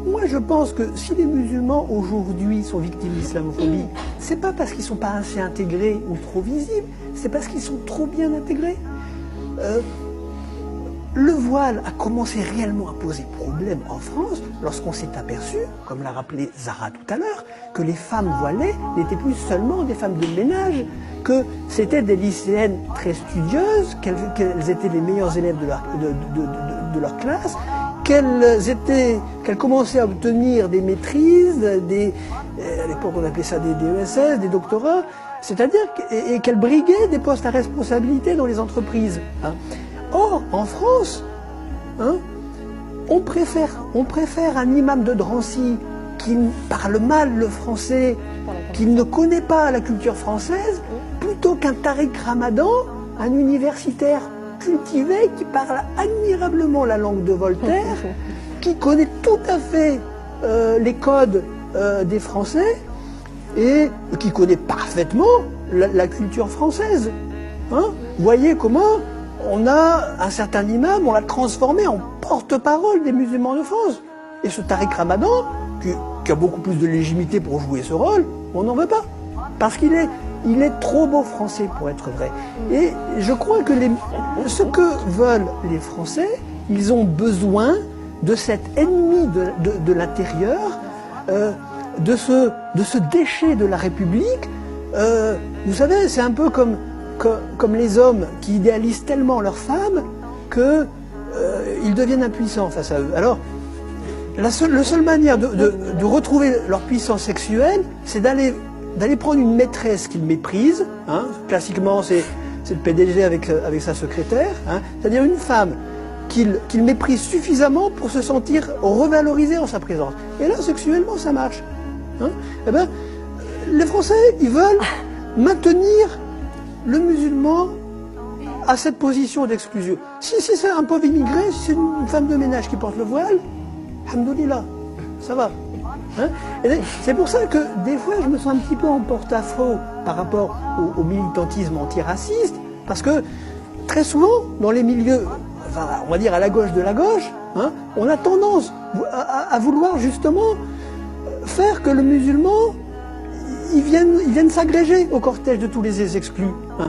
Moi, je pense que si les musulmans aujourd'hui sont victimes d'islamophobie, c'est pas parce qu'ils sont pas assez intégrés ou trop visibles, c'est parce qu'ils sont trop bien intégrés. Le voile a commencé réellement à poser problème en France lorsqu'on s'est aperçu, comme l'a rappelé Zahra tout à l'heure, que les femmes voilées n'étaient plus seulement des femmes de ménage, que c'était des lycéennes très studieuses, qu'elles étaient les meilleures élèves de leur classe, qu'elles commençaient à obtenir des maîtrises, à l'époque on appelait ça des DESS, des doctorats, c'est-à-dire qu'elles briguaient des postes à responsabilité dans les entreprises. Hein. Or, en France, hein, on préfère un imam de Drancy qui parle mal le français, qui ne connaît pas la culture française, plutôt qu'un Tariq Ramadan, un universitaire cultivé qui parle admirablement la langue de Voltaire, qui connaît tout à fait les codes des Français et qui connaît parfaitement la culture française. Hein. Voyez comment on a un certain imam, on l'a transformé en porte-parole des musulmans de France. Et ce Tariq Ramadan, qui a beaucoup plus de légitimité pour jouer ce rôle, on n'en veut pas. Parce qu'il est trop beau français pour être vrai. Et je crois que ce que veulent les Français, ils ont besoin de cet ennemi de l'intérieur, de ce déchet de la République. Vous savez, c'est un peu comme les hommes qui idéalisent tellement leurs femmes qu'ils deviennent impuissants face à eux. Alors, la seule manière de retrouver leur puissance sexuelle, c'est d'aller prendre une maîtresse qu'ils méprisent. Hein. Classiquement, c'est le PDG avec sa secrétaire. Hein. C'est-à-dire une femme qu'ils méprisent suffisamment pour se sentir revalorisée en sa présence. Et là, sexuellement, ça marche. Hein. Eh ben, les Français, ils veulent maintenir le musulman à cette position d'exclusion. Si c'est un pauvre immigré, si c'est une femme de ménage qui porte le voile, alhamdoulilah, ça va. Hein. C'est pour ça que des fois je me sens un petit peu en porte-à-faux par rapport au militantisme antiraciste, parce que très souvent dans les milieux, enfin, on va dire à la gauche de la gauche, hein, on a tendance à vouloir justement faire que le musulman il vienne s'agréger au cortège de tous les exclus. Hein.